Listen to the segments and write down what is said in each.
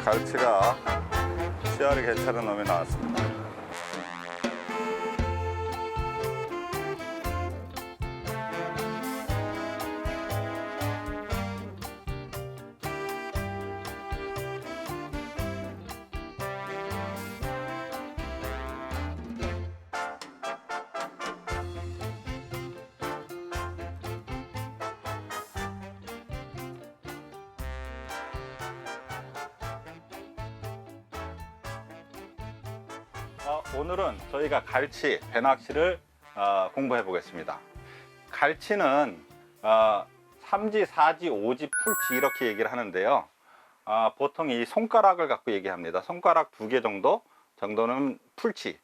갈치가 씨알이 괜찮은 놈이 나왔습니다. 오늘은 저희가 갈치, 배낚시를 공부해 보겠습니다. 갈치는 3지, 4지, 5지, 풀지 이렇게 얘기를 하는데요. 보통 이 손가락을 갖고 얘기합니다. 손가락 2개 정도는 풀치,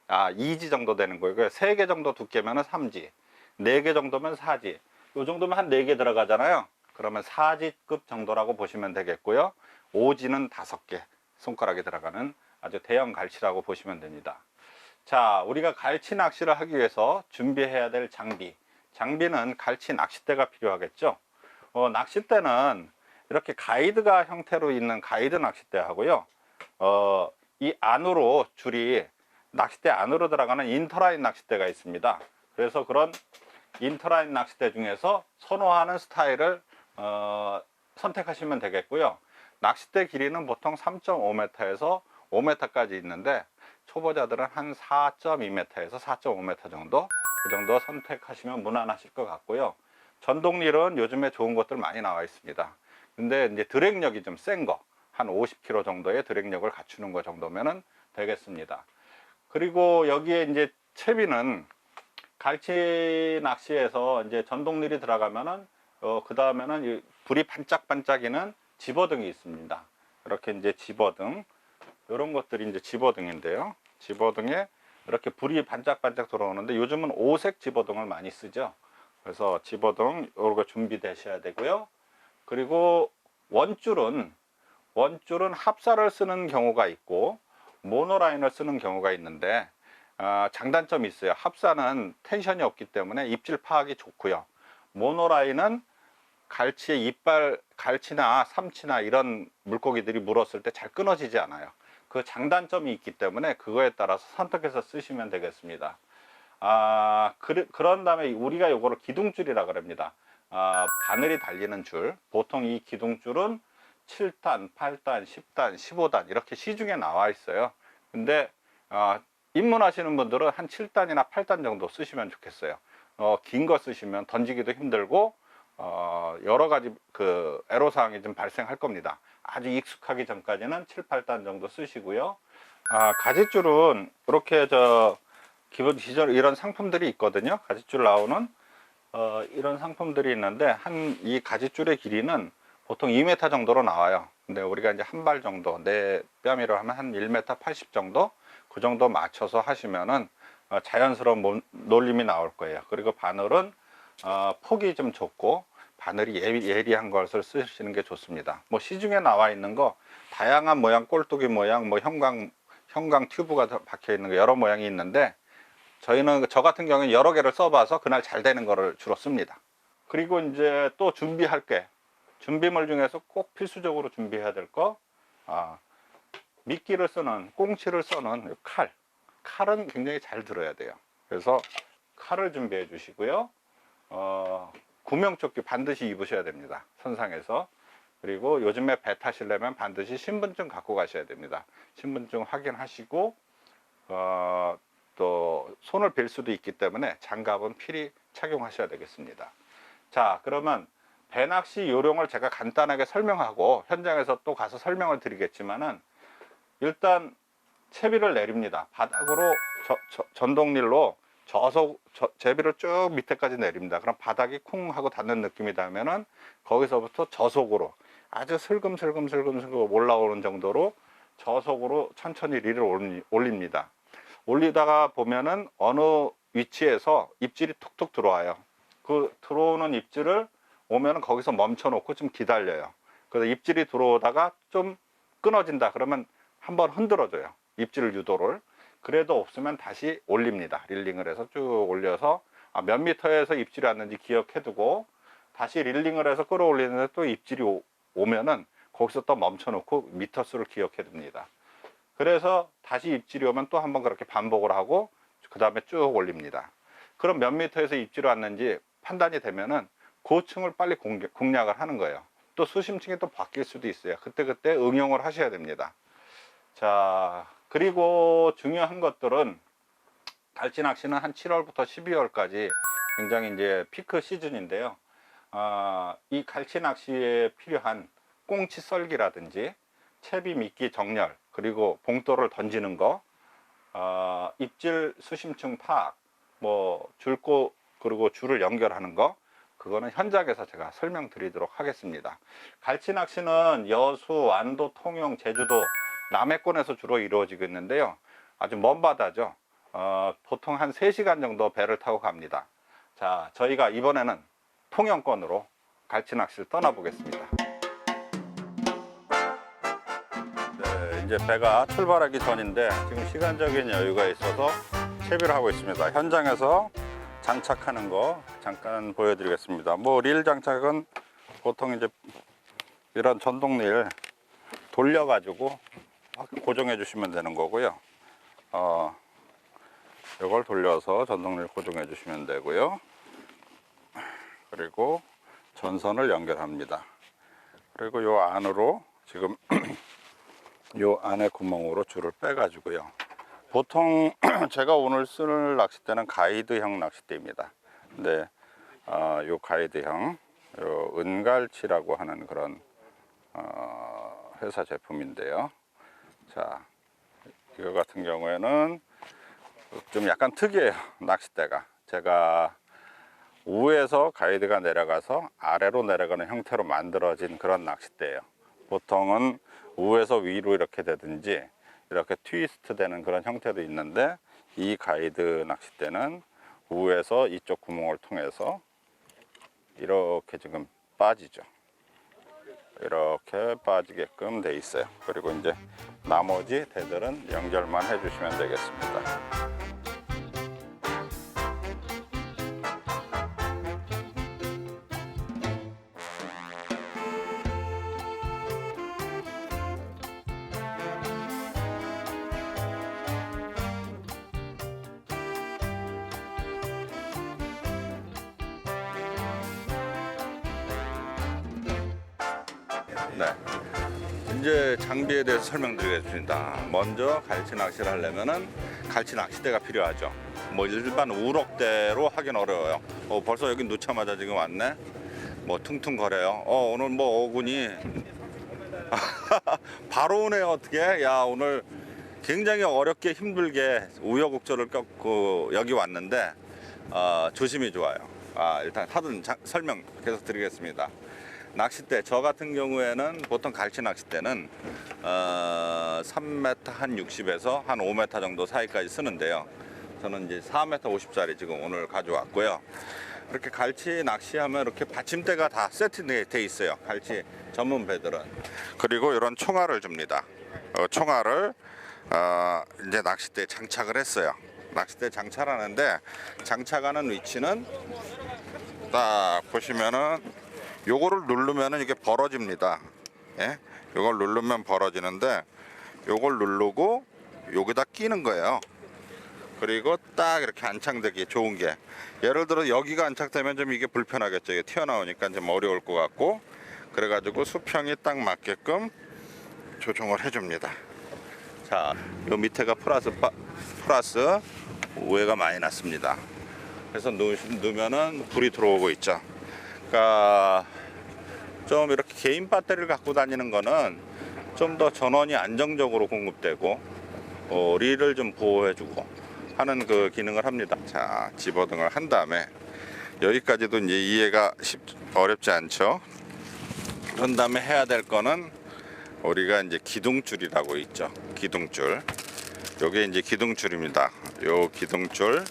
2지 정도 되는 거예요. 3개 정도 두께면 3지, 4개 정도면 4지, 이 정도면 한 4개 들어가잖아요. 그러면 4지급 정도라고 보시면 되겠고요. 5지는 5개 손가락에 들어가는 아주 대형 갈치라고 보시면 됩니다. 자, 우리가 갈치 낚시를 하기 위해서 준비해야 될 장비는 갈치 낚싯대가 필요하겠죠. 낚싯대는 이렇게 가이드가 형태로 있는 가이드 낚싯대 하고요, 이 안으로 줄이 낚싯대 안으로 들어가는 인터라인 낚싯대가 있습니다. 그래서 그런 인터라인 낚싯대 중에서 선호하는 스타일을 선택하시면 되겠고요. 낚싯대 길이는 보통 3.5m에서 5m까지 있는데 초보자들은 한 4.2m에서 4.5m 정도, 그 정도 선택하시면 무난하실 것 같고요. 전동릴은 요즘에 좋은 것들 많이 나와 있습니다. 근데 이제 드랙력이 좀 센 거, 한 50kg 정도의 드랙력을 갖추는 거 정도면은 되겠습니다. 그리고 여기에 이제 채비는 갈치 낚시에서 이제 전동릴이 들어가면은 그 다음에는 불이 반짝반짝이는 집어등이 있습니다. 이렇게 이제 집어등, 이런 것들이 이제 집어등인데요. 집어등에 이렇게 불이 반짝반짝 들어오는데 요즘은 5색 집어등을 많이 쓰죠. 그래서 집어등 이렇게 준비되셔야 되고요. 그리고 원줄은 합사를 쓰는 경우가 있고 모노라인을 쓰는 경우가 있는데 장단점이 있어요. 합사는 텐션이 없기 때문에 입질 파악이 좋고요. 모노라인은 갈치의 이빨, 갈치나 삼치나 이런 물고기들이 물었을 때 잘 끊어지지 않아요. 그 장단점이 있기 때문에 그거에 따라서 선택해서 쓰시면 되겠습니다. 그런 다음에 우리가 요거를 기둥줄이라 그럽니다. 바늘이 달리는 줄, 보통 이 기둥줄은 7단, 8단, 10단, 15단 이렇게 시중에 나와 있어요. 근데 입문하시는 분들은 한 7단이나 8단 정도 쓰시면 좋겠어요. 긴 거 쓰시면 던지기도 힘들고 여러 가지 그 애로사항이 좀 발생할 겁니다. 아주 익숙하기 전까지는 7, 8단 정도 쓰시고요. 가짓줄은 이렇게 기본 기존 이런 상품들이 있거든요. 가짓줄 나오는 이런 상품들이 있는데 이 가짓줄의 길이는 보통 2m 정도로 나와요. 근데 우리가 이제 한 발 정도, 내 뺨이로 하면 한 1m 80 정도, 그 정도 맞춰서 하시면은 자연스러운 놀림이 나올 거예요. 그리고 바늘은 폭이 좀 좁고 바늘이 예리한 것을 쓰시는 게 좋습니다. 뭐 시중에 나와 있는 거 다양한 모양, 꼴뚜기 모양, 뭐 형광 튜브가 박혀 있는 거 여러 모양이 있는데 저 같은 경우는 여러 개를 써봐서 그날 잘 되는 거를 주로 씁니다. 그리고 이제 또 준비물 중에서 꼭 필수적으로 준비해야 될 거, 미끼를 쓰는, 꽁치를 써는 칼은 굉장히 잘 들어야 돼요. 그래서 칼을 준비해 주시고요. 구명조끼 반드시 입으셔야 됩니다. 선상에서. 그리고 요즘에 배 타시려면 반드시 신분증 갖고 가셔야 됩니다. 신분증 확인하시고 또 손을 빌 수도 있기 때문에 장갑은 필히 착용하셔야 되겠습니다. 자, 그러면 배낚시 요령을 제가 간단하게 설명하고 현장에서 또 가서 설명을 드리겠지만은 일단 채비를 내립니다. 바닥으로 전동릴로 제비를 쭉 밑에까지 내립니다. 그럼 바닥이 쿵 하고 닿는 느낌이 나면은 거기서부터 저속으로 아주 슬금슬금 올라오는 정도로 저속으로 천천히 릴을 올립니다. 올리다가 보면은 어느 위치에서 입질이 툭툭 들어와요. 그 들어오는 입질을 오면은 거기서 멈춰 놓고 좀 기다려요. 그래서 입질이 들어오다가 좀 끊어진다 그러면 한번 흔들어줘요. 입질 유도를. 그래도 없으면 다시 올립니다. 릴링을 해서 쭉 올려서 몇 미터에서 입질이 왔는지 기억해 두고 다시 릴링을 해서 끌어올리는데 또 입질이 오면은 거기서 또 멈춰 놓고 미터 수를 기억해 둡니다. 그래서 다시 입질이 오면 또 한번 그렇게 반복을 하고 그 다음에 쭉 올립니다. 그럼 몇 미터에서 입질이 왔는지 판단이 되면은 고층을 빨리 공략을 하는 거예요. 또 수심층이 또 바뀔 수도 있어요. 그때그때 응용을 하셔야 됩니다. 자, 그리고 중요한 것들은 갈치 낚시는 한 7월부터 12월까지 굉장히 이제 피크 시즌인데요. 이 갈치 낚시에 필요한 꽁치 썰기라든지 채비 미끼 정렬, 그리고 봉돌을 던지는 거, 입질 수심층 파악, 뭐 줄고 그리고 줄을 연결하는 거, 그거는 현장에서 제가 설명드리도록 하겠습니다. 갈치 낚시는 여수, 안도, 통영, 제주도, 남해권에서 주로 이루어지고 있는데요. 아주 먼 바다죠. 보통 한 3시간 정도 배를 타고 갑니다. 자, 저희가 이번에는 통영권으로 갈치 낚시를 떠나보겠습니다. 네, 이제 배가 출발하기 전인데 지금 시간적인 여유가 있어서 채비를 하고 있습니다. 현장에서 장착하는 거 잠깐 보여드리겠습니다. 뭐 릴 장착은 보통 이제 이런 전동 릴 돌려가지고 고정해 주시면 되는 거고요. 이걸 돌려서 전동 릴 고정해 주시면 되고요. 그리고 전선을 연결합니다. 그리고 요 안으로 지금 요 안에 구멍으로 줄을 빼 가지고요. 보통 제가 오늘 쓸 낚싯대는 가이드형 낚싯대입니다. 근데 요 가이드형, 요 은갈치라고 하는 그런 회사 제품인데요. 자, 이거 같은 경우에는 좀 약간 특이해요. 낚싯대가 제가 위에서 가이드가 내려가서 아래로 내려가는 형태로 만들어진 그런 낚싯대예요. 보통은 위에서 위로 이렇게 되든지 이렇게 트위스트 되는 그런 형태도 있는데, 이 가이드 낚싯대는 위에서 이쪽 구멍을 통해서 이렇게 지금 빠지죠. 이렇게 빠지게끔 돼 있어요. 그리고 이제 나머지 대들은 연결만 해주시면 되겠습니다. 네, 이제 장비에 대해서 설명드리겠습니다. 먼저 갈치 낚시를 하려면은 갈치 낚싯대가 필요하죠. 뭐 일반 우럭대로 하긴 어려워요. 벌써 여기 놓자마자 지금 왔네. 뭐 퉁퉁거려요. 오늘 뭐 어군이 바로 오네요. 어떻게? 야, 오늘 굉장히 어렵게 힘들게 우여곡절을 겪고 여기 왔는데 조심히 좋아요. 일단 하던 설명 계속 드리겠습니다. 낚싯대, 저 같은 경우에는 보통 갈치 낚싯대는 3m 한 60에서 한 5m 정도 사이까지 쓰는데요. 저는 이제 4m 50짜리 지금 오늘 가져왔고요. 이렇게 갈치 낚시하면 이렇게 받침대가 다 세팅돼 있어요. 갈치 전문 배들은. 그리고 이런 총알을 줍니다. 총알을 이제 낚싯대에 장착을 했어요. 낚싯대 장착하는데, 장착하는 위치는 딱 보시면은 요거를 누르면은 이게 벌어집니다. 예? 요걸 누르면 벌어지는데, 요걸 누르고 여기다 끼는 거예요. 그리고 딱 이렇게 안착되기 좋은 게, 예를 들어 여기가 안착되면 좀 이게 불편하겠죠. 이게 튀어나오니까 좀 어려울 것 같고, 그래가지고 수평이 딱 맞게끔 조정을 해줍니다. 자, 요 밑에가 플러스, 위에가 마이너스입니다. 그래서 넣으면은 불이 들어오고 있죠. 그러니까 좀 이렇게 개인 배터리를 갖고 다니는 거는 좀 더 전원이 안정적으로 공급되고 릴을 좀 보호해주고 하는 그 기능을 합니다. 자, 집어등을 한 다음에 여기까지도 이제 이해가 어렵지 않죠. 그런 다음에 해야 될 거는 우리가 이제 기둥줄이라고 있죠. 기둥줄. 요게 이제 기둥줄입니다. 요 기둥줄,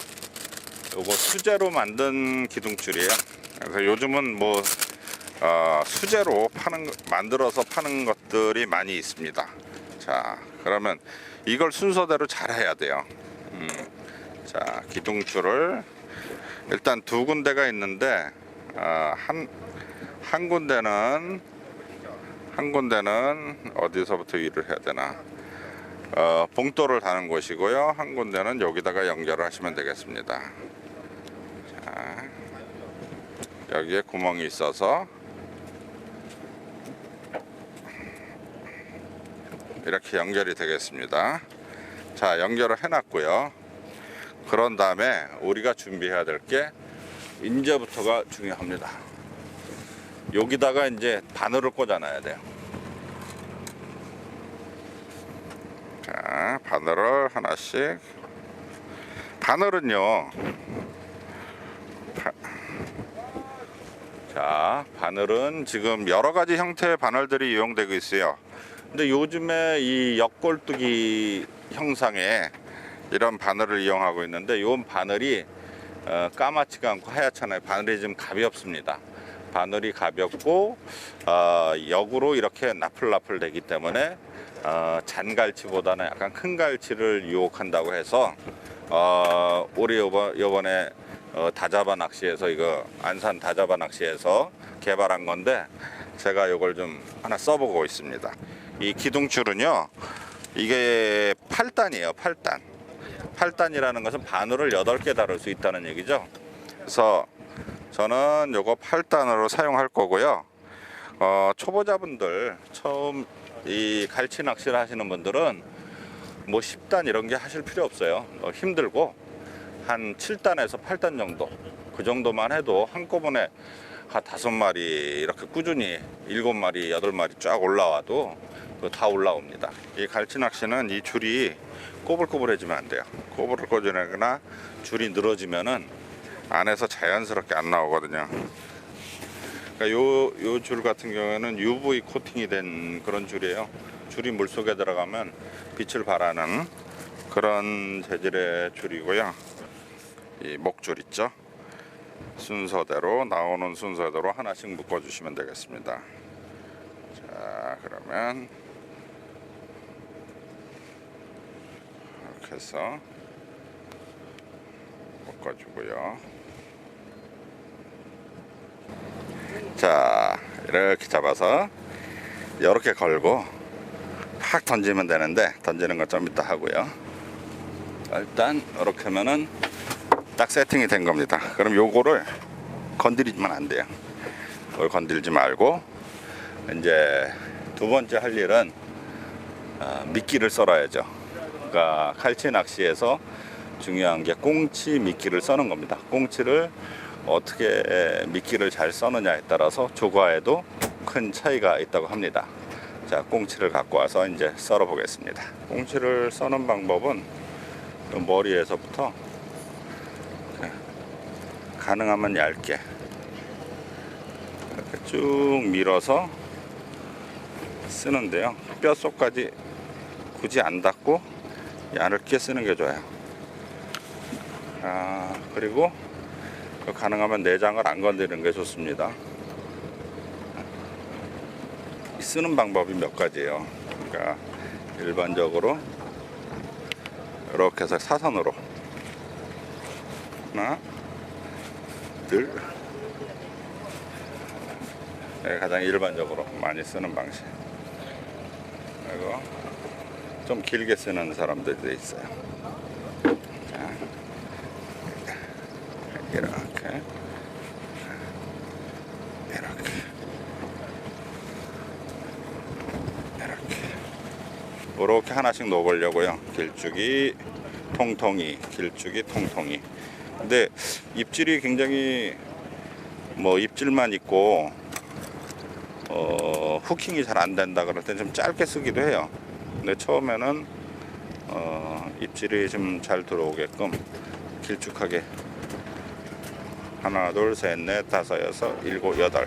요거 수제로 만든 기둥줄이에요. 그래서 요즘은 뭐 수제로 만들어서 파는 것들이 많이 있습니다. 자, 그러면 이걸 순서대로 잘 해야 돼요. 자, 기둥줄을 일단 두 군데가 있는데 한 군데는 한 군데는 어디서부터 일을 해야 되나, 봉돌을 다는 곳이고요. 한 군데는 여기다가 연결을 하시면 되겠습니다. 자, 여기에 구멍이 있어서 이렇게 연결이 되겠습니다. 자, 연결을 해놨고요. 그런 다음에 우리가 준비해야 될 게 이제부터가 중요합니다. 여기다가 이제 바늘을 꽂아놔야 돼요. 자, 바늘을 하나씩. 바늘은요, 자, 바늘은 지금 여러 가지 형태의 바늘들이 이용되고 있어요. 근데 요즘에 이 옆꼴뚜기 형상의 이런 바늘을 이용하고 있는데, 이 바늘이 까맣지가 않고 하얗잖아요. 바늘이 좀 가볍습니다. 바늘이 가볍고 역으로 이렇게 나풀나풀 되기 때문에 잔갈치보다는 약간 큰 갈치를 유혹한다고 해서 우리 요번에 다자바 낚시에서, 이거 안산 다자바 낚시에서 개발한 건데, 제가 요걸 좀 하나 써보고 있습니다. 이 기둥줄은요, 이게 8단이에요. 8단. 8단이라는 것은 바늘을 8개 다룰 수 있다는 얘기죠. 그래서 저는 요거 8단으로 사용할 거고요. 초보자분들, 처음 이 갈치 낚시를 하시는 분들은 뭐 10단 이런 게 하실 필요 없어요. 힘들고 한 7단에서 8단 정도, 그 정도만 해도 한꺼번에 한 5마리 이렇게 꾸준히 7마리, 8마리 쫙 올라와도 다 올라옵니다. 이 갈치 낚시는 이 줄이 꼬불꼬불해지면 안 돼요. 꼬불꼬불하거나 줄이 늘어지면은 안에서 자연스럽게 안 나오거든요. 그러니까 요 줄 같은 경우에는 UV 코팅이 된 그런 줄이에요. 줄이 물속에 들어가면 빛을 발하는 그런 재질의 줄이고요. 이 목줄 있죠? 순서대로, 나오는 순서대로 하나씩 묶어 주시면 되겠습니다. 자, 그러면 이렇게 해서 묶어 주고요. 자, 이렇게 잡아서 이렇게 걸고 팍 던지면 되는데, 던지는 건 좀 이따 하고요. 일단 이렇게 하면은 딱 세팅이 된 겁니다. 그럼 요거를 건드리면 안 돼요. 이걸 건들지 말고, 이제 두 번째 할 일은 미끼를 썰어야죠. 그러니까 갈치 낚시에서 중요한 게 꽁치 미끼를 써는 겁니다. 꽁치를 어떻게 미끼를 잘 써느냐에 따라서 조과에도 큰 차이가 있다고 합니다. 자, 꽁치를 갖고 와서 이제 썰어 보겠습니다. 꽁치를 써는 방법은 머리에서부터 가능하면 얇게 이렇게 쭉 밀어서 쓰는데요. 뼛속까지 굳이 안 닿고 얇게 쓰는 게 좋아요. 그리고 가능하면 내장을 안 건드리는 게 좋습니다. 쓰는 방법이 몇 가지예요. 그러니까 일반적으로 이렇게 해서 사선으로 하나, 둘, 가장 일반적으로 많이 쓰는 방식. 그리고 좀 길게 쓰는 사람들도 있어요. 자, 이렇게 이렇게 하나씩 넣어보려고요. 길쭉이, 통통이, 길쭉이, 통통이. 근데 입질이 굉장히 입질만 있고 후킹이 잘 안 된다 그럴 때 좀 짧게 쓰기도 해요. 근데 처음에는 입질이 좀 잘 들어오게끔 길쭉하게 하나, 둘, 셋, 넷, 다섯, 여섯, 일곱, 여덟.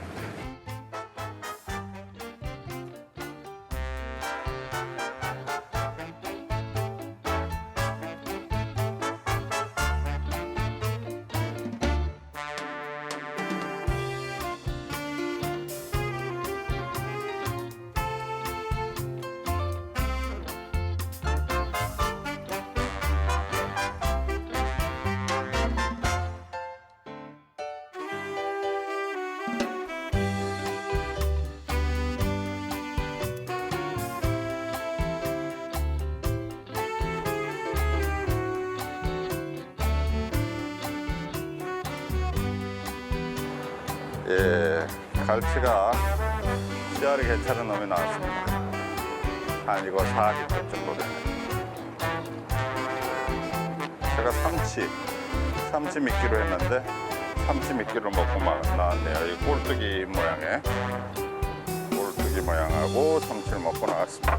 예, 갈치가 씨알이 괜찮은 놈이 나왔습니다. 한 이거 40점 정도 되네. 제가 삼치 미끼로 했는데 삼치 미끼를 먹고 나왔네요. 이 꼴뚜기 모양의 꼴뚜기 모양하고 삼치를 먹고 나왔습니다.